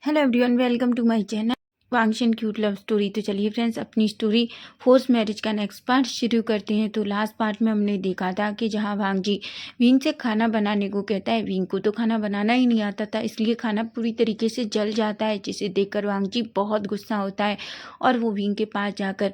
Hello everyone, welcome to my channel Wangshan cute love story. तो चलिए friends, अपनी story force marriage का next part शुरू करते हैं। तो लास्ट पार्ट में हमने देखा था कि जहां वांग जी विंग से खाना बनाने को कहता है। विंग को तो खाना बनाना ही नहीं आता था, इसलिए खाना पूरी तरीके से जल जाता है, जिसे देखकर वांग जी बहुत गुस्सा होता है और वो विंग के पास जाकर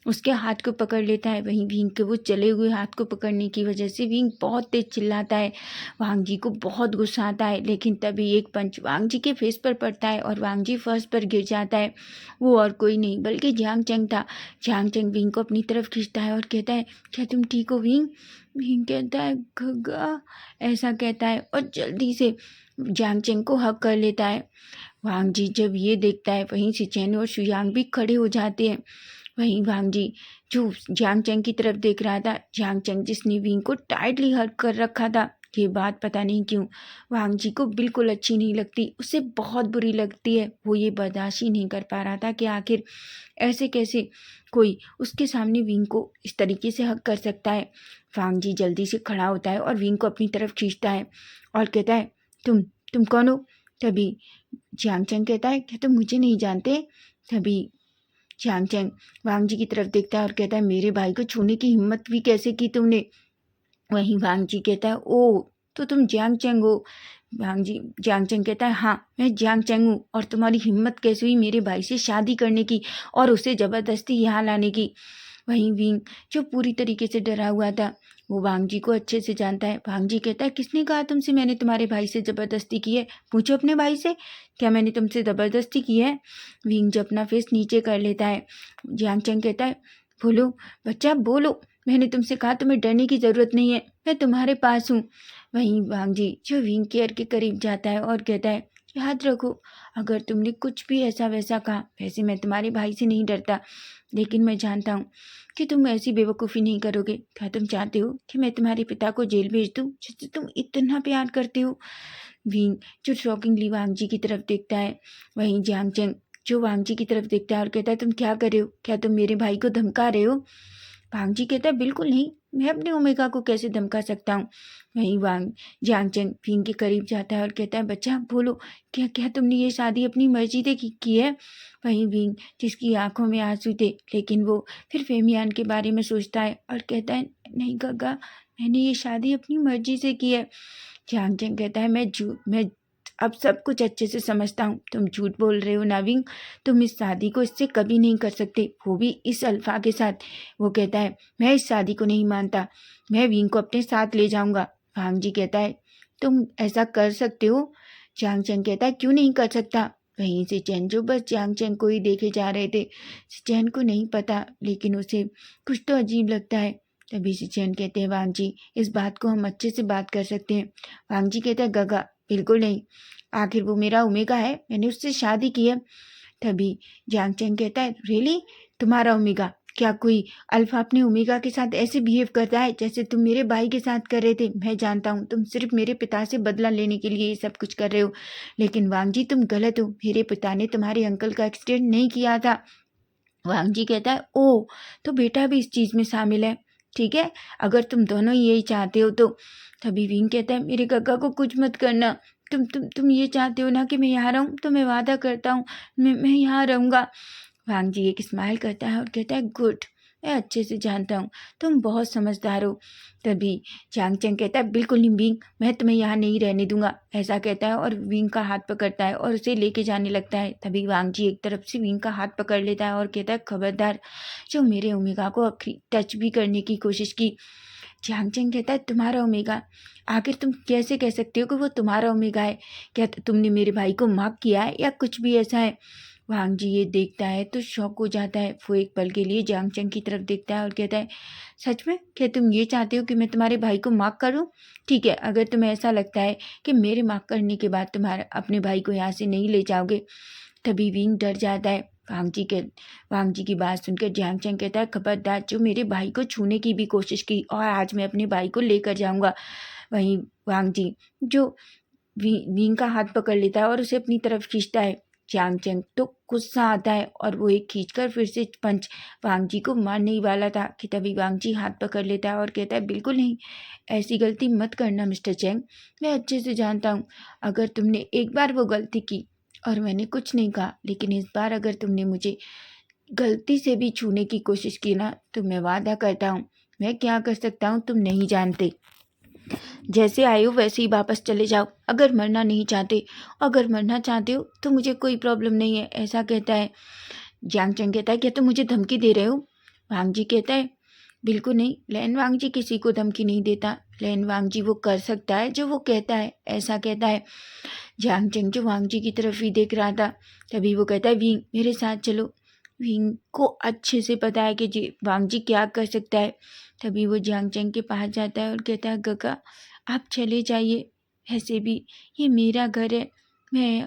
उसके हाथ को पकड़ लेता है। वहीं विंग के वो जले हुए हाथ को पकड़ने की वजह से विंग बहुत तेज चिल्लाता है। वांग जी को बहुत गुस्सा आता है, लेकिन तभी एक पंच वांग जी के फेस पर पड़ता है और वांग जी फर्श पर गिर जाता है। वो और कोई नहीं बल्कि जियांग चंग था। जियांग चंग विंग को अपनी तरफ खींचता है और कहता है, क्या तुम ठीक हो विंग? विंग कहता है, गगा, ऐसा कहता है और जल्दी से जियांग चंग को हक कर लेता है। वांग जी जब ये देखता है, वहीं से चैन और शुयांग भी खड़े हो जाते हैं। वहीं वांग जी जो जियांग चंग की तरफ देख रहा था, जियांग चंग जिसने विंग को टाइटली हग कर रखा था, ये बात पता नहीं क्यों वांग जी को बिल्कुल अच्छी नहीं लगती, उसे बहुत बुरी लगती है। वो ये बर्दाश्त ही नहीं कर पा रहा था कि आखिर ऐसे कैसे कोई उसके सामने विंग को इस तरीके से हक कर सकता है। वांग जी जल्दी से खड़ा होता है और विंग को अपनी तरफ खींचता है और कहता है, तुम कौन हो? तभी जियांग चंग कहता है, क्या तुम मुझे नहीं जानते? तभी जियांग चंग वांग जी की तरफ देखता है और कहता है, मेरे भाई को छूने की हिम्मत भी कैसे की तुमने? वहीं वांग जी कहता है, ओ तो तुम जियांग चंग हो? वांग जी जियांग चंग कहता है, हाँ मैं जियांग चंग हूँ, और तुम्हारी हिम्मत कैसे हुई मेरे भाई से शादी करने की और उसे ज़बरदस्ती यहाँ लाने की? वहीं विंग जो पूरी तरीके से डरा हुआ था, वो वांग जी को अच्छे से जानता है। वांग जी कहता है, किसने कहा तुमसे मैंने तुम्हारे भाई से ज़बरदस्ती की है? पूछो अपने भाई से, क्या मैंने तुमसे ज़बरदस्ती की है? विंग जो अपना फेस नीचे कर लेता है। जियांग चंग कहता है, बोलो बच्चा बोलो, मैंने तुमसे कहा तुम्हें डरने की ज़रूरत नहीं है, मैं तुम्हारे पास हूँ। वहीं वांग जी जो विंग केयर के करीब जाता है और कहता है, याद रखो, अगर तुमने कुछ भी ऐसा वैसा कहा, वैसे मैं तुम्हारे भाई से नहीं डरता, लेकिन मैं जानता हूँ कि तुम ऐसी बेवकूफ़ी नहीं करोगे। क्या तुम चाहते हो कि मैं तुम्हारे पिता को जेल भेज दूँ, जिससे तुम इतना प्यार करते हो? विंग जो शॉकिंगली वांग जी की तरफ देखता है। वहीं जियांग चंग जो वांग जी की तरफ देखता है और कहता है, तुम क्या कर रहे हो? क्या तुम मेरे भाई को धमका रहे हो? वांग जी कहता है, बिल्कुल नहीं, मैं अपने ओमेगा को कैसे धमका सकता हूँ? वहीं वांग जियांग चंग विंग के करीब जाता है और कहता है, बच्चा बोलो, क्या क्या तुमने ये शादी अपनी मर्जी से की है? वहीं विंग जिसकी आंखों में आंसू थे, लेकिन वो फिर फेमियान के बारे में सोचता है और कहता है, नहीं गगा, मैंने ये शादी अपनी मर्जी से की है। जियांग चंग कहता है, मैं अब सब कुछ अच्छे से समझता हूँ, तुम झूठ बोल रहे हो नाविंग, तुम इस शादी को इससे कभी नहीं कर सकते, वो भी इस अल्फा के साथ। वो कहता है, मैं इस शादी को नहीं मानता, मैं विंग को अपने साथ ले जाऊंगा। वांग जी कहता है, तुम ऐसा कर सकते हो? जियांग चंग कहता है, क्यों नहीं कर सकता? वहीं से चैन जो बस जियांग चंग को ही देखे जा रहे थे। चैन को नहीं पता, लेकिन उसे कुछ तो अजीब लगता है। तभी से चैन कहते हैं, वांग जी इस बात को हम अच्छे से बात कर सकते हैं। वांग जी कहता है, गगा बिल्कुल नहीं, आखिर वो मेरा ओमेगा है, मैंने उससे शादी की है। तभी जियांग चंग कहता है, रियली, तुम्हारा ओमेगा? क्या कोई अल्फा अपने ओमेगा के साथ ऐसे बिहेव करता है जैसे तुम मेरे भाई के साथ कर रहे थे? मैं जानता हूँ तुम सिर्फ मेरे पिता से बदला लेने के लिए ये सब कुछ कर रहे हो, लेकिन वांग जी तुम गलत हो, मेरे पिता ने तुम्हारे अंकल का एक्सीडेंट नहीं किया था। वांग जी कहता है, ओ तो बेटा भी इस चीज़ में शामिल है, ठीक है, अगर तुम दोनों ही यही चाहते हो तो। तभी विंग कहता है, मेरे गग्गा को कुछ मत करना, तुम ये चाहते हो ना कि मैं यहाँ रहूँ, तो मैं वादा करता हूँ मैं यहाँ रहूँगा। वांग जी एक स्माइल करता है और कहता है, गुड, मैं अच्छे से जानता हूँ तुम बहुत समझदार हो। तभी जियांग चंग कहता है, बिल्कुल नहीं विंग, मैं तुम्हें यहाँ नहीं रहने दूंगा, ऐसा कहता है और विंग का हाथ पकड़ता है और उसे लेके जाने लगता है। तभी वांग जी एक तरफ से विंग का हाथ पकड़ लेता है और कहता है, खबरदार, जो मेरे ओमेगा को आखिरी टच भी करने की कोशिश की। जियांग चंग कहता है, तुम्हारा ओमेगा? आखिर तुम कैसे कह सकते हो कि वो तुम्हारा ओमेगा है? क्या तुमने मेरे भाई को माफ किया है या कुछ भी ऐसा है? वांग जी ये देखता है तो शॉक हो जाता है। वो एक पल के लिए जियांग चंग की तरफ देखता है और कहता है, सच में? क्या तुम ये चाहते हो कि मैं तुम्हारे भाई को माफ करूं? ठीक है, अगर तुम्हें ऐसा लगता है कि मेरे माफ करने के बाद तुम्हारा अपने भाई को यहाँ से नहीं ले जाओगे। तभी विंग डर जाता है। वांग जी की बात सुनकर जियांग चंग कहता है, खबरदार, जो मेरे भाई को छूने की भी कोशिश की और आज मैं अपने भाई को लेकर जाऊंगा। वहीं वांग जी जो विंग का हाथ पकड़ लेता है और उसे अपनी तरफ खींचता है। जियांग चंग तो गुस्सा आता है और वो एक खींचकर फिर से पंच वांग जी को मारने ही वाला था कि तभी वांग जी हाथ पकड़ लेता है और कहता है, बिल्कुल नहीं, ऐसी गलती मत करना मिस्टर चैंग, मैं अच्छे से जानता हूँ, अगर तुमने एक बार वो गलती की और मैंने कुछ नहीं कहा, लेकिन इस बार अगर तुमने मुझे गलती से भी छूने की कोशिश की ना, तो मैं वादा करता हूँ मैं क्या कर सकता हूँ तुम नहीं जानते। जैसे आए हो वैसे ही वापस चले जाओ। अगर मरना नहीं चाहते, अगर मरना चाहते हो तो मुझे कोई प्रॉब्लम नहीं है, ऐसा कहता है। जियांग चंग कहता है क्या तुम मुझे धमकी दे रहे हो? वांग जी कहता है बिल्कुल नहीं, लैन वांग जी किसी को धमकी नहीं देता। लैन वांग जी वो कर सकता है जो वो कहता है, ऐसा कहता है। जियांग चंग जो वांग जी की तरफ ही देख रहा था, तभी वो कहता है विंग मेरे साथ चलो। विंग को अच्छे से पता है कि जी वांग जी क्या कर सकता है। तभी वो जियांग चंग के पास जाता है और कहता है गगा आप चले जाइए, ऐसे भी ये मेरा घर है। मैं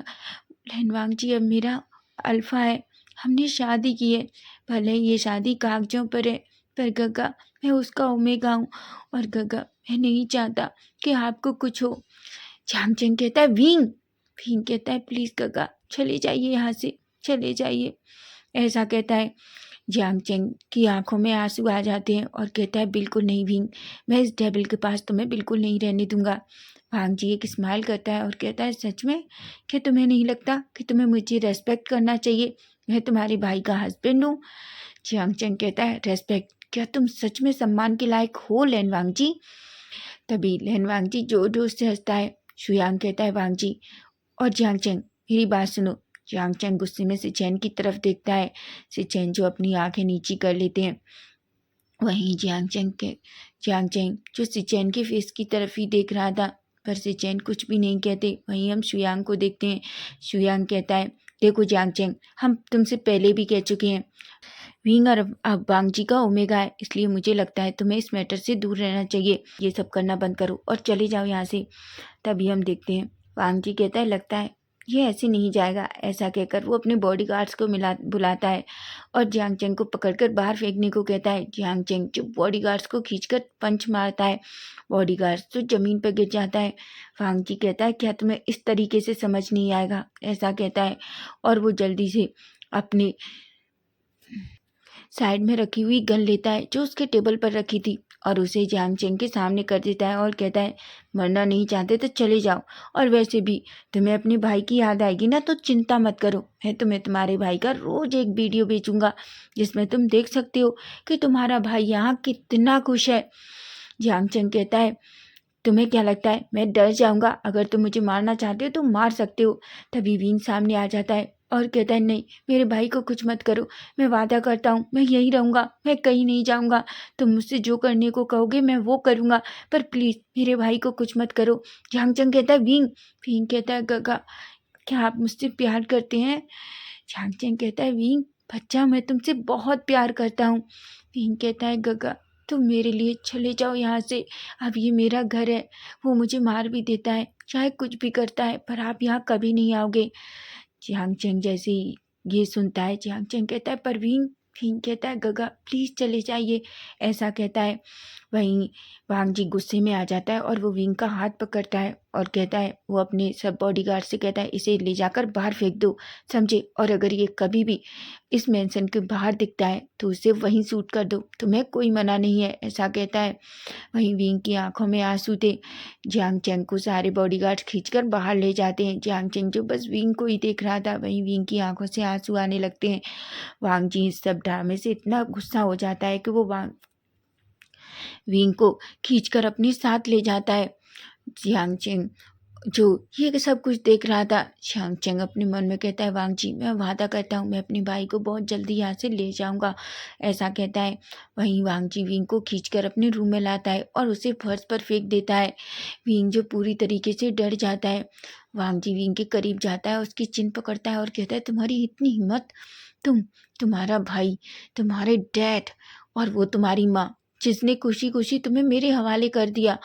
लैनवांग जी अब मेरा अल्फा है, हमने शादी की है। भले ये शादी कागजों पर है, पर गगा मैं उसका ओमेगा हूँ। और गगा मैं नहीं चाहता कि आपको कुछ हो। झांगचंग कहता है विंग। विंग कहता है प्लीज़ गगा चले जाइए यहाँ से, चले जाइए, ऐसा कहता है। जियांगचेंग की आंखों में आंसू आ जाते हैं और कहता है बिल्कुल नहीं विंग, मैं इस डेविल के पास तुम्हें बिल्कुल नहीं रहने दूंगा। वांग जी एक स्माइल करता है और कहता है सच में? क्या तुम्हें नहीं लगता कि तुम्हें मुझे रेस्पेक्ट करना चाहिए? मैं तुम्हारे भाई का हस्बैंड हूँ। जियांगचेंग कहता है रेस्पेक्ट? क्या तुम सच में सम्मान के लायक हो लैन वांग जी? तभी लैन वांग जी जोर जोर से हंसता है। शुयांग कहता है वांग जी और जियांगचेंग मेरी बात सुनो। जियांगचेंग गुस्से में सिचेन की तरफ देखता है। सिचेन जो अपनी आंखें नीची कर लेते हैं। वहीं जियांगचेंग जो सिचेन के फेस की तरफ ही देख रहा था, पर सिचेन कुछ भी नहीं कहते। वहीं हम शुयांग को देखते हैं। शुयांग कहता है देखो जियांगचेंग, हम तुमसे पहले भी कह चुके हैं विंग और अब वांग जी का ओमेगा है, इसलिए मुझे लगता है तुम्हें इस मैटर से दूर रहना चाहिए। ये सब करना बंद करो और चले जाओ यहाँ से। तभी हम देखते हैं वांग जी कहता है लगता है ये ऐसे नहीं जाएगा। ऐसा कहकर वो अपने बॉडीगार्ड्स को बुलाता है और जियांगचेंग को पकड़कर बाहर फेंकने को कहता है। जियांगचेंग जो बॉडीगार्ड्स को खींचकर पंच मारता है, बॉडीगार्ड्स तो जमीन पर गिर जाता है। वांग जी कहता है क्या तुम्हें इस तरीके से समझ नहीं आएगा, ऐसा कहता है। और वो जल्दी से अपने साइड में रखी हुई गन लेता है जो उसके टेबल पर रखी थी और उसे जियांगचेंग के सामने कर देता है और कहता है मरना नहीं चाहते तो चले जाओ। और वैसे भी तुम्हें अपने भाई की याद आएगी ना तो चिंता मत करो, मैं तुम्हें तुम्हारे भाई का रोज एक वीडियो भेजूंगा जिसमें तुम देख सकते हो कि तुम्हारा भाई यहाँ कितना खुश है। जियांगचेंग कहता है तुम्हें क्या लगता है मैं डर जाऊंगा? अगर तुम मुझे मारना चाहते हो तो मार सकते हो। तभी वीन सामने आ जाता है और कहता है नहीं मेरे भाई को कुछ मत करो, मैं वादा करता हूँ मैं यहीं रहूँगा, मैं कहीं नहीं जाऊँगा। तुम मुझसे जो करने को कहोगे मैं वो करूँगा, पर प्लीज़ मेरे भाई को कुछ मत करो। झांगचंग कहता है विंग। विंग कहता है गगा क्या आप मुझसे प्यार करते हैं? झांगचंग कहता है विंग बच्चा मैं तुमसे बहुत प्यार करता हूँ। विंग कहता है गगा तुम मेरे लिए चले जाओ यहाँ से, अब ये मेरा घर है। वो मुझे मार भी देता है चाहे कुछ भी करता है, पर आप यहाँ कभी नहीं आओगे। जियांगचेंग जैसे ही ये सुनता है, जियांगचेंग कहता है परवीन। भीम कहता है गगा प्लीज़ चले जाइए, ऐसा कहता है। वहीं वांग जी गुस्से में आ जाता है और वो विंग का हाथ पकड़ता है और कहता है वो अपने सब बॉडीगार्ड से कहता है इसे ले जाकर बाहर फेंक दो, समझे? और अगर ये कभी भी इस मेंशन के बाहर दिखता है तो उसे वहीं शूट कर दो, तुम्हें कोई मना नहीं है, ऐसा कहता है। वहीं विंग की आंखों में आंसू थे। जियांगचेंग को सारे बॉडीगार्ड्स खींचकर बाहर ले जाते हैं। जियांगचेंग जो बस विंग को ही देख रहा था, वहीं विंग की आंखों से आंसू आने लगते हैं। वांग जी इस सब ड्रामे से इतना गुस्सा हो जाता है कि वो विंग को खींचकर अपने साथ ले जाता है। जियांगचेंग जो ये सब कुछ देख रहा था, जियांगचेंग अपने मन में कहता है वांग जी मैं वादा करता हूँ मैं अपने भाई को बहुत जल्दी यहाँ से ले जाऊँगा, ऐसा कहता है। वहीं वांग जी विंग को खींचकर अपने रूम में लाता है और उसे फर्श पर फेंक देता है। विंग जो पूरी तरीके से डर जाता है। वांग जी विंग के करीब जाता है, उसकी चिन पकड़ता है और कहता है तुम्हारी इतनी हिम्मत, तुम्हारा भाई, तुम्हारे डैड और वो तुम्हारी माँ जिसने खुशी खुशी तुम्हें मेरे हवाले कर दिया,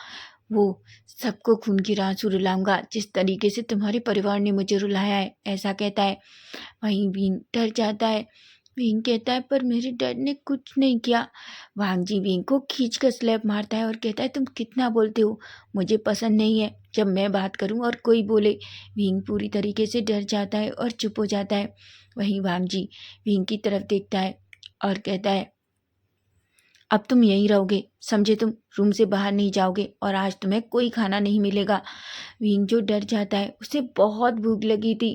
वो सबको खून की आंसू रुलाऊंगा जिस तरीके से तुम्हारे परिवार ने मुझे रुलाया है, ऐसा कहता है। वहीं विंग डर जाता है। विंग कहता है पर मेरे डैड ने कुछ नहीं किया। वांग जी विंग को खींच कर स्लैप मारता है और कहता है तुम कितना बोलते हो, मुझे पसंद नहीं है जब मैं बात करूं और कोई बोले। विंग पूरी तरीके से डर जाता है और चुप हो जाता है। वहीं वांग जी विंग की तरफ देखता है और कहता है अब तुम यहीं रहोगे, समझे? तुम रूम से बाहर नहीं जाओगे और आज तुम्हें कोई खाना नहीं मिलेगा। विंग जो डर जाता है, उसे बहुत भूख लगी थी।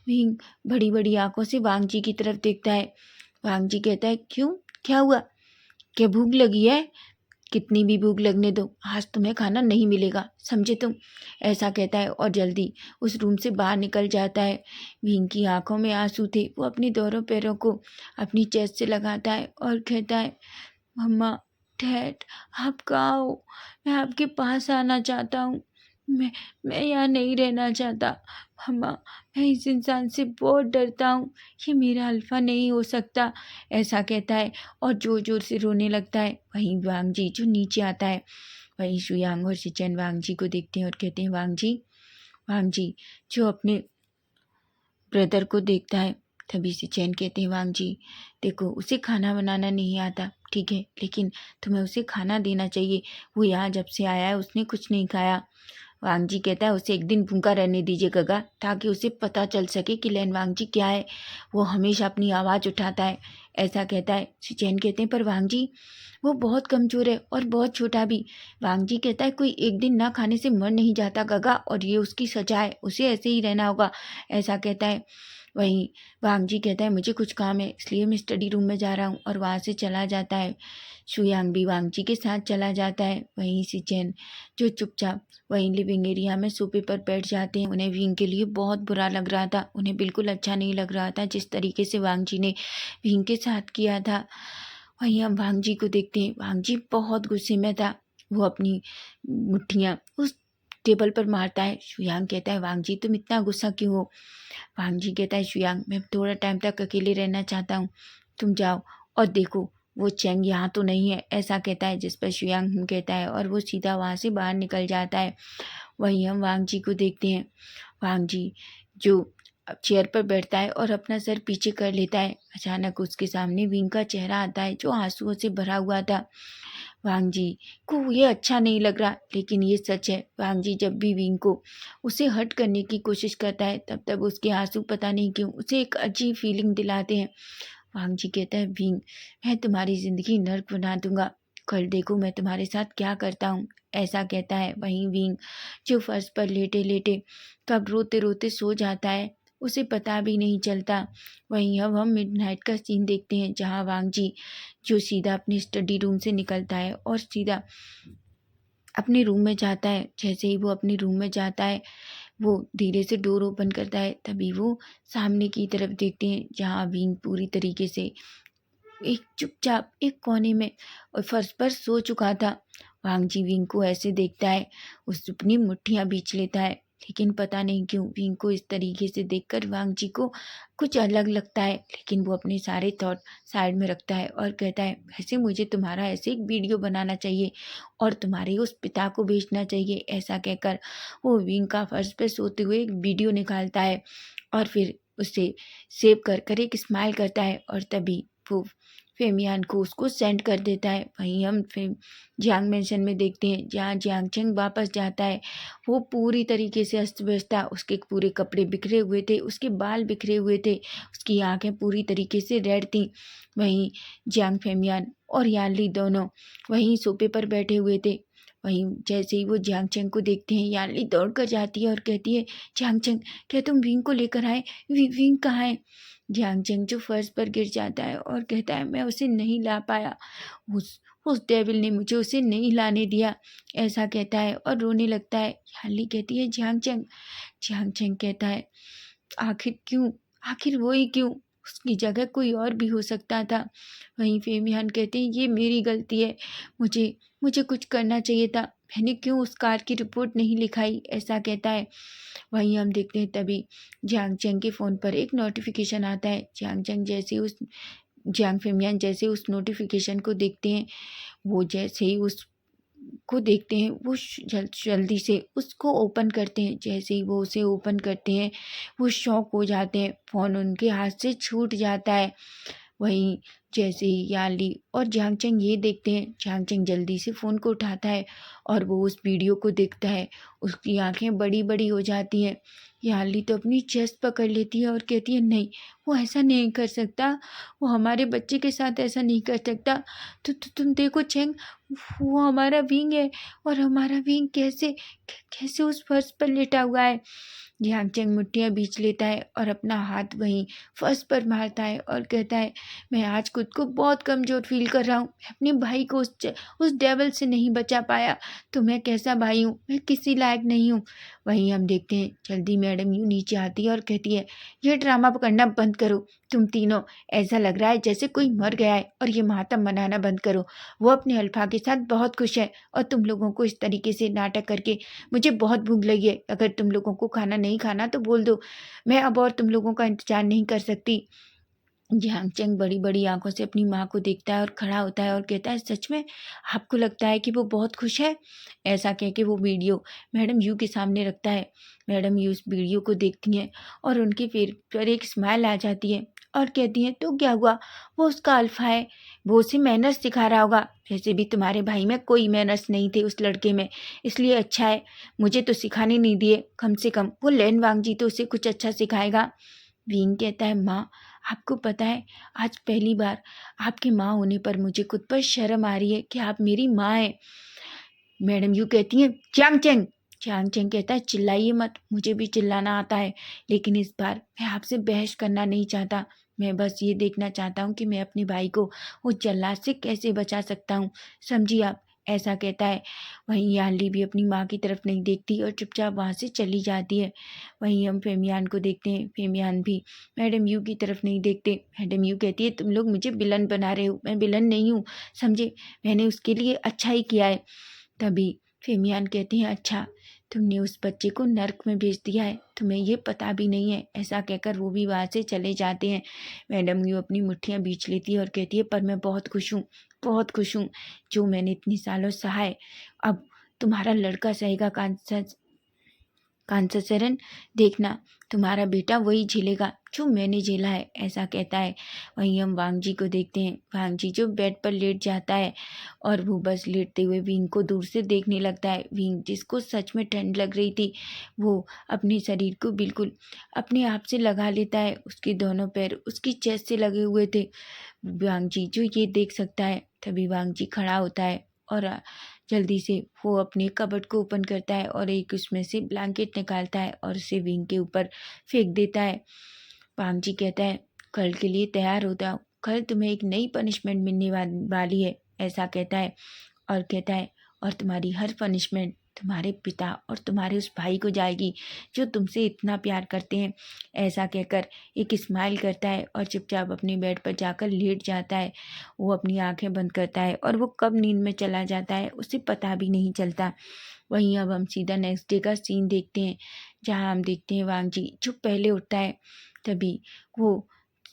विंग बड़ी बड़ी आंखों से वांग जी की तरफ देखता है। वांग जी कहता है, क्यों, क्या हुआ, क्या भूख लगी है? कितनी भी भूख लगने दो, आज तुम्हें खाना नहीं मिलेगा, समझे तुम? ऐसा कहता है और जल्दी उस रूम से बाहर निकल जाता है। विंग की आंखों में आंसू थे। वो अपने दोनों पैरों को अपनी चेस्ट से लगाता है और कहता है, मम्मा, डैड, आप कहाँ हो? मैं आपके पास आना चाहता हूँ। मैं यहाँ नहीं रहना चाहता। मम्मा, मैं इस इंसान से बहुत डरता हूँ। ये मेरा अल्फा नहीं हो सकता। ऐसा कहता है और ज़ोर ज़ोर से रोने लगता है। वहीं वांग जी जो नीचे आता है, वहीं शुयांग और शिचेन वांग जी को देखते हैं और कहते हैं, वांग जी जो अपने ब्रदर को देखता है। तभी से चैन कहते हैं, वांग जी देखो, उसे खाना बनाना नहीं आता, ठीक है, लेकिन तुम्हें उसे खाना देना चाहिए। वो यहाँ जब से आया है उसने कुछ नहीं खाया। वांग जी कहता है, उसे एक दिन भूखा रहने दीजिए गगा, ताकि उसे पता चल सके कि लैन वांग जी क्या है। वो हमेशा अपनी आवाज़ उठाता है। ऐसा कहता है। चैन कहते हैं, पर वांग जी वो बहुत कमज़ोर है और बहुत छोटा भी। वांग जी कहता है, कोई एक दिन ना खाने से मर नहीं जाता गगा, और ये उसकी सजा है, उसे ऐसे ही रहना होगा। ऐसा कहता है। वहीं वांग जी कहता है, मुझे कुछ काम है, इसलिए मैं स्टडी रूम में जा रहा हूँ, और वहाँ से चला जाता है। शुयांग भी वांग जी के साथ चला जाता है। वहीं सिचेन जो चुपचाप वहीं लिविंग एरिया में सोफे पर बैठ जाते हैं। उन्हें विंग के लिए बहुत बुरा लग रहा था। उन्हें बिल्कुल अच्छा नहीं लग रहा था जिस तरीके से वांग जी ने विंग के साथ किया था। वहीं हम वांग जी को देखते हैं। वांग जी बहुत गुस्से में था। वो अपनी मुट्ठियाँ उस टेबल पर मारता है। शुयांग कहता है, वांग जी तुम इतना गुस्सा क्यों हो? वांग जी कहता है, शुयांग मैं थोड़ा टाइम तक अकेले रहना चाहता हूँ, तुम जाओ और देखो वो चैंग यहाँ तो नहीं है। ऐसा कहता है, जिस पर शुयांग कहता है और वो सीधा वहाँ से बाहर निकल जाता है। वहीं हम वांग जी को देखते हैं। वांग जी जो चेयर पर बैठता है और अपना सर पीछे कर लेता है। अचानक उसके सामने विंग का चेहरा आता है जो आंसुओं से भरा हुआ था। वांग जी को ये अच्छा नहीं लग रहा, लेकिन ये सच है। वांग जी जब भी विंग को उसे हर्ट करने की कोशिश करता है, तब तब उसके आंसू पता नहीं क्यों उसे एक अजीब फीलिंग दिलाते हैं। वांग जी कहता है, विंग मैं तुम्हारी ज़िंदगी नर्क बना दूंगा, कल देखो मैं तुम्हारे साथ क्या करता हूँ। ऐसा कहता है। वहीं विंग जो फर्श पर लेटे लेटे कब रोते रोते सो जाता है, उसे पता भी नहीं चलता। वहीं अब हम मिडनाइट का सीन देखते हैं, जहाँ वांग जी जो सीधा अपने स्टडी रूम से निकलता है और सीधा अपने रूम में जाता है। जैसे ही वो अपने रूम में जाता है, वो धीरे से डोर ओपन करता है। तभी वो सामने की तरफ देखते हैं, जहाँ विंग पूरी तरीके से एक चुपचाप एक कोने में और फर्श पर सो चुका था। वांग जी विंग को ऐसे देखता है, उस अपनी मुट्ठियां बीच लेता है, लेकिन पता नहीं क्यों विंग को इस तरीके से देखकर वांग जी को कुछ अलग लगता है। लेकिन वो अपने सारे थॉट साइड में रखता है और कहता है, वैसे मुझे तुम्हारा ऐसे एक वीडियो बनाना चाहिए और तुम्हारे उस पिता को भेजना चाहिए। ऐसा कहकर वो विंग का फर्श पर सोते हुए एक वीडियो निकालता है और फिर उसे सेव कर कर एक स्माइल करता है, और तभी वो फेमियान को उसको सेंड कर देता है। वहीं हम फिर जियांग मेंशन में देखते हैं, जहाँ जियांग चेंग वापस जाता है। वो पूरी तरीके से अस्त व्यस्त था। उसके पूरे कपड़े बिखरे हुए थे, उसके बाल बिखरे हुए थे, उसकी आंखें पूरी तरीके से रेड थीं। वहीं जियांग फेमियान और यानली दोनों वहीं सोफे पर बैठे हुए थे। वहीं जैसे ही वो जियांग चेंग को देखते हैं, यानली दौड़ कर जाती है और कहती है, जियांग चेंग क्या तुम विंग को लेकर आए? विंग कहाँ है? जियांग चेंग जो फर्श पर गिर जाता है और कहता है, मैं उसे नहीं ला पाया, उस डेविल ने मुझे उसे नहीं लाने दिया। ऐसा कहता है और रोने लगता है। यानली कहती है, जियांग चेंग कहता है, आखिर क्यों, आखिर वो ही क्यों, उसकी जगह कोई और भी हो सकता था। वहीं फेमियान कहते हैं, ये मेरी गलती है, मुझे मुझे कुछ करना चाहिए था, मैंने क्यों उस कार की रिपोर्ट नहीं लिखाई। ऐसा कहता है। वहीं हम देखते हैं तभी जियांग चेंग के फ़ोन पर एक नोटिफिकेशन आता है। जियांग फेमियान जैसे उस नोटिफिकेशन को देखते हैं, वो जैसे ही उसको देखते हैं, वो जल्दी से उसको ओपन करते हैं। जैसे ही वो उसे ओपन करते हैं, वो शॉक हो जाते हैं, फ़ोन उनके हाथ से छूट जाता है। वहीं जैसे ही याली और जियांग चेंग ये देखते हैं, जियांग चेंग जल्दी से फ़ोन को उठाता है और वो उस वीडियो को देखता है। उसकी आंखें बड़ी बड़ी हो जाती हैं। याली तो अपनी चेस्ट पकड़ लेती है और कहती है, नहीं, वो ऐसा नहीं कर सकता, वो हमारे बच्चे के साथ ऐसा नहीं कर सकता। तो तुम देखो चेंग, वो हमारा विंग है, और हमारा विंग कैसे कैसे उस फर्श पर लेटा हुआ है। जियांग चेंग मुट्ठियाँ बींच लेता है और अपना हाथ वहीं फर्श पर मारता है और कहता है, मैं आज खुद को बहुत कमज़ोर फील कर रहा हूँ। मैं अपने भाई को उस डेविल से नहीं बचा पाया, तो मैं कैसा भाई हूँ, मैं किसी लायक नहीं हूँ। वहीं हम देखते हैं जल्दी मैडम यूँ नीचे आती है और कहती है, ये ड्रामा करना बंद करो तुम तीनों। ऐसा लग रहा है जैसे कोई मर गया है, और ये मातम मनाना बंद करो। वो अपने अल्फा के साथ बहुत खुश है, और तुम लोगों को इस तरीके से नाटक करके मुझे बहुत भूख लगी है। अगर तुम लोगों को खाना नहीं खाना तो बोल दो, मैं अब और तुम लोगों का इंतजार नहीं कर सकती। जियांग चेंग बड़ी बड़ी आंखों से अपनी माँ को देखता है और खड़ा होता है और कहता है, सच में आपको लगता है कि वो बहुत खुश है? ऐसा कह के वो वीडियो मैडम यू के सामने रखता है। मैडम यू उस वीडियो को देखती हैं और उनके फेस पर एक स्माइल आ जाती है और कहती हैं, तो क्या हुआ, वो उसका अल्फा है, वो उसे मैनर्स सिखा रहा होगा। वैसे भी तुम्हारे भाई में कोई मैनर्स नहीं थे उस लड़के में, इसलिए अच्छा है मुझे तो सिखाने नहीं दिए। कम से कम वो लेन वांग जी तो उसे कुछ अच्छा सिखाएगा। विंग कहता है, माँ आपको पता है, आज पहली बार आपकी माँ होने पर मुझे खुद पर शर्म आ रही है कि आप मेरी माँ हैं। मैडम यू कहती हैं, चांग चेंग। चांग चेंग कहता है, चिल्लाइए मत, मुझे भी चिल्लाना आता है, लेकिन इस बार मैं आपसे बहस करना नहीं चाहता। मैं बस ये देखना चाहता हूँ कि मैं अपने भाई को उस जल्लाद से कैसे बचा सकता हूँ, समझिए आप। ऐसा कहता है। वहीं यानली भी अपनी माँ की तरफ नहीं देखती और चुपचाप वहाँ से चली जाती है। वहीं हम फेमियान को देखते हैं। फेमियान भी मैडम यू की तरफ नहीं देखते। मैडम यू कहती है, तुम लोग मुझे विलन बना रहे हो, मैं विलन नहीं हूँ, समझे, मैंने उसके लिए अच्छा ही किया है। तभी फेमियान कहते हैं, अच्छा तुमने उस बच्चे को नर्क में भेज दिया है, तुम्हें ये पता भी नहीं है। ऐसा कहकर वो भी वहाँ से चले जाते हैं। मैडम यू अपनी मुट्ठियाँ बींच लेती है और कहती है, पर मैं बहुत खुश हूँ, बहुत खुश हूँ, जो मैंने इतनी सालों सहा है, अब तुम्हारा लड़का सहेगा। कांसाचरण, देखना तुम्हारा बेटा वही झेलेगा जो मैंने झेला है। ऐसा कहता है। वहीं हम वांग जी को देखते हैं। वांग जी जो बेड पर लेट जाता है और वो बस लेटते हुए विंग को दूर से देखने लगता है। विंग जिसको सच में ठंड लग रही थी, वो अपने शरीर को बिल्कुल अपने आप से लगा लेता है। उसके दोनों पैर उसकी चेस्ट से लगे हुए थे। वांग जी जो ये देख सकता है, तभी वांग जी खड़ा होता है और जल्दी से वो अपने कबर्ड को ओपन करता है और एक उसमें से ब्लैंकेट निकालता है और उसे विंग के ऊपर फेंक देता है। वांग जी कहता है, कल के लिए तैयार हो जाओ, कल तुम्हें एक नई पनिशमेंट मिलने वाली है। ऐसा कहता है और कहता है, और तुम्हारी हर पनिशमेंट तुम्हारे पिता और तुम्हारे उस भाई को जाएगी जो तुमसे इतना प्यार करते हैं। ऐसा कहकर एक स्माइल करता है और चुपचाप अपने बेड पर जाकर लेट जाता है। वो अपनी आंखें बंद करता है और वो कब नींद में चला जाता है उसे पता भी नहीं चलता। वहीं अब हम सीधा नेक्स्ट डे का सीन देखते हैं, जहाँ हम देखते हैं वांग जी जो पहले उठता है। तभी वो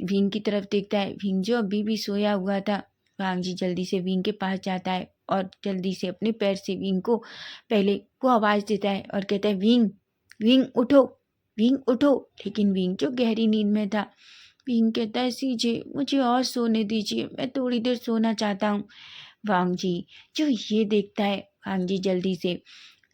विंग की तरफ देखता है, विंग जो अभी भी सोया हुआ था। वांग जी जल्दी से विंग के पास जाता है और जल्दी से अपने पैर से विंग को पहले वो आवाज़ देता है और कहता है, विंग, विंग उठो, विंग उठो। लेकिन विंग जो गहरी नींद में था। विंग कहता है, सीजे मुझे और सोने दीजिए, मैं थोड़ी देर सोना चाहता हूँ। वांग जी जो ये देखता है, वांग जी जल्दी से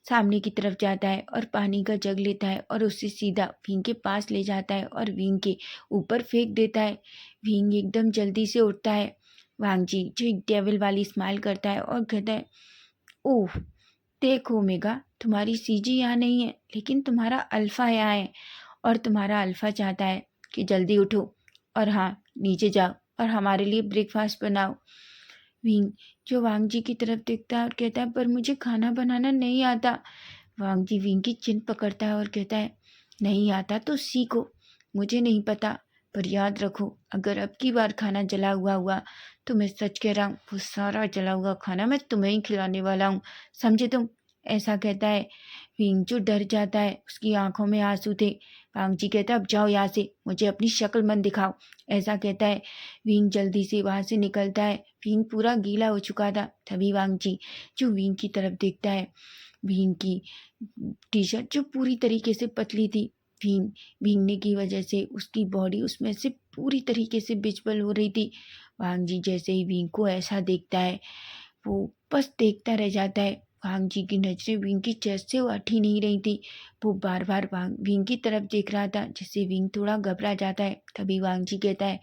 सामने की तरफ जाता है और पानी का जग लेता है और उसे सीधा विंग के पास ले जाता है और विंग के ऊपर फेंक देता है। विंग एकदम जल्दी से उठता है। वांग जी जो एक डेविल वाली स्माइल करता है और कहता है, ओह देखो मेगा, तुम्हारी सीजी यहाँ नहीं है, लेकिन तुम्हारा अल्फा यहाँ है, और तुम्हारा अल्फा चाहता है कि जल्दी उठो और हाँ नीचे जाओ और हमारे लिए ब्रेकफास्ट बनाओ। विंग जो वांग जी की तरफ देखता है और कहता है, पर मुझे खाना बनाना नहीं आता। वांग जी विंग की चिन पकड़ता है और कहता है, नहीं आता तो सीखो, मुझे नहीं पता, पर याद रखो अगर अब की बार खाना जला हुआ हुआ तो मैं सच कह रहा हूँ, वो सारा जला हुआ खाना मैं तुम्हें ही खिलाने वाला हूँ, समझे तुम। ऐसा कहता है। विंग जो डर जाता है, उसकी आंखों में आंसू थे। वांग जी कहता है, अब जाओ यहाँ से, मुझे अपनी शक्ल मत दिखाओ। ऐसा कहता है। विंग जल्दी से वहाँ से निकलता है। विंग पूरा गीला हो चुका था। तभी वांग जी जो विंग की तरफ देखता है, विंग की टी शर्ट जो पूरी तरीके से पतली थी, विंग भीगने की वजह से उसकी बॉडी उसमें से पूरी तरीके से विजिबल हो रही थी। वांग जी जैसे ही विंग को ऐसा देखता है, वो बस देखता रह जाता है। वांग जी की नज़रें विंग की चेस्ट से हट ही नहीं रही थी। वो बार बार विंग की तरफ देख रहा था, जिससे विंग थोड़ा घबरा जाता है। तभी वांग जी कहता है,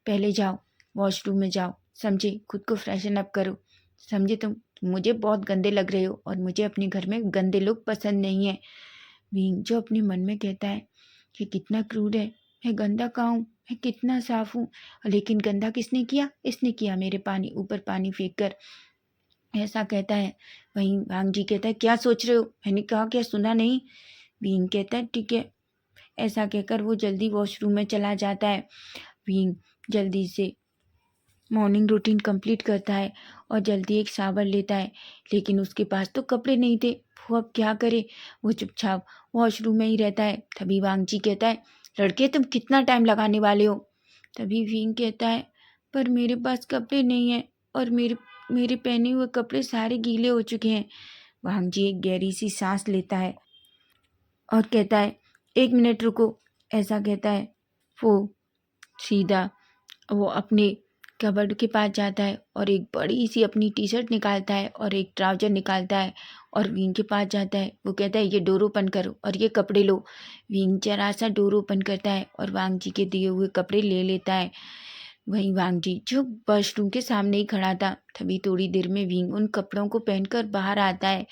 पहले जाओ वॉशरूम में जाओ, समझे, खुद को फ्रेशन अप करो, समझे तुम मुझे बहुत गंदे लग रहे हो और मुझे अपने घर में गंदे लोग पसंद नहीं है। विंग जो अपने मन में कहता है कि कितना क्रूर है, मैं गंदा कहाँ हूँ, मैं कितना साफ हूँ, लेकिन गंदा किसने किया, इसने किया मेरे पानी ऊपर पानी फेंक कर, ऐसा कहता है। वहीं वांग जी कहता है, क्या सोच रहे हो, मैंने कहा क्या सुना नहीं। विंग कहता है, ठीक है। ऐसा कहकर वो जल्दी वॉशरूम में चला जाता है। विंग जल्दी से मॉर्निंग रूटीन कंप्लीट करता है और जल्दी एक शावर लेता है, लेकिन उसके पास तो कपड़े नहीं थे। वो अब क्या करे, वो चुपचाप वॉशरूम में ही रहता है। तभी वांग जी कहता है, लड़के तुम कितना टाइम लगाने वाले हो। तभी विंग कहता है, पर मेरे पास कपड़े नहीं हैं और मेरे मेरे पहने हुए कपड़े सारे गीले हो चुके हैं। वांग जी एक गहरी सी सांस लेता है और कहता है, एक मिनट रुको। ऐसा कहता है। वो सीधा वो अपने कबर्ड के पास जाता है और एक बड़ी सी अपनी टी शर्ट निकालता है और एक ट्राउजर निकालता है और विंग के पास जाता है। वो कहता है, ये डोर ओपन करो और ये कपड़े लो। विंग जरा सा डोर ओपन करता है और वांग जी के दिए हुए कपड़े ले लेता है। वहीं वांग जी जो वॉशरूम के सामने ही खड़ा था, तभी थोड़ी देर में विंग उन कपड़ों को पहनकर बाहर आता है।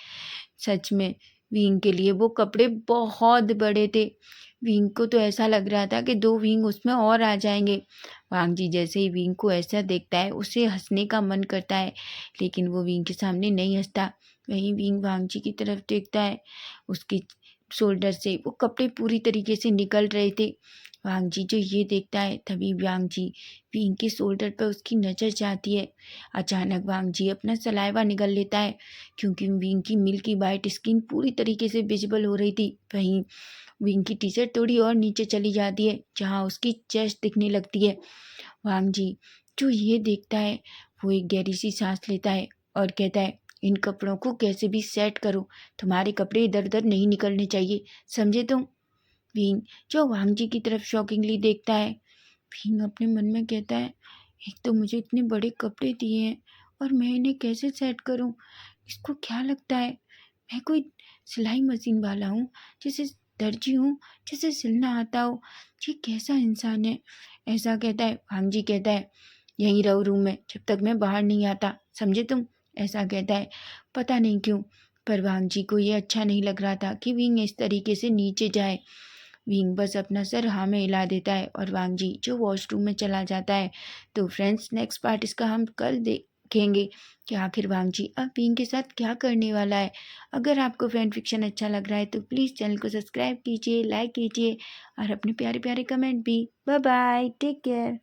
सच में विंग के लिए वो कपड़े बहुत बड़े थे। विंग को तो ऐसा लग रहा था कि 2 विंग उसमें और आ जाएंगे। वांग जी जैसे ही विंग को ऐसा देखता है, उसे हंसने का मन करता है, लेकिन वो विंग के सामने नहीं हंसता। वहीं विंग वांग जी की तरफ देखता है, उसकी शोल्डर से वो कपड़े पूरी तरीके से निकल रहे थे। वांग जी जो ये देखता है, तभी वांग जी विंग के शोल्डर पर उसकी नज़र जाती है। अचानक वांग जी अपना सलाइवा निगल लेता है, क्योंकि विंग की मिल्की वाइट स्किन पूरी तरीके से विजिबल हो रही थी। वहीं विंग की टी शर्ट थोड़ी और नीचे चली जाती है, जहाँ उसकी चेस्ट दिखने लगती है। वांग जी जो ये देखता है, वो एक गहरी सी सांस लेता है और कहता है, इन कपड़ों को कैसे भी सेट करो, तुम्हारे कपड़े इधर उधर नहीं निकलने चाहिए, समझे तुम। विंग जो वांग जी की तरफ शॉकिंगली देखता है। विंग अपने मन में कहता है, एक तो मुझे इतने बड़े कपड़े दिए हैं और मैं इन्हें कैसे सेट करूं। इसको क्या लगता है मैं कोई सिलाई मशीन वाला हूँ, जिसे दर्जी हूँ, जिसे सिलना आता हो। ये कैसा इंसान है। ऐसा कहता है। वांग जी कहता है, यहीं रहो रूम में जब तक मैं बाहर नहीं आता, समझे तुम। ऐसा कहता है। पता नहीं क्यों, पर वांग जी को ये अच्छा नहीं लग रहा था कि विंग इस तरीके से नीचे जाए। विंग बस अपना सर हाँ में हिला देता है और वांग जी जो वॉशरूम में चला जाता है। तो फ्रेंड्स, नेक्स्ट पार्ट इसका हम कल देखेंगे कि आखिर वांग जी अब विंग के साथ क्या करने वाला है। अगर आपको फैन फिक्शन अच्छा लग रहा है तो प्लीज़ चैनल को सब्सक्राइब कीजिए, लाइक कीजिए और अपने प्यारे प्यारे कमेंट भी। Bye bye, take care.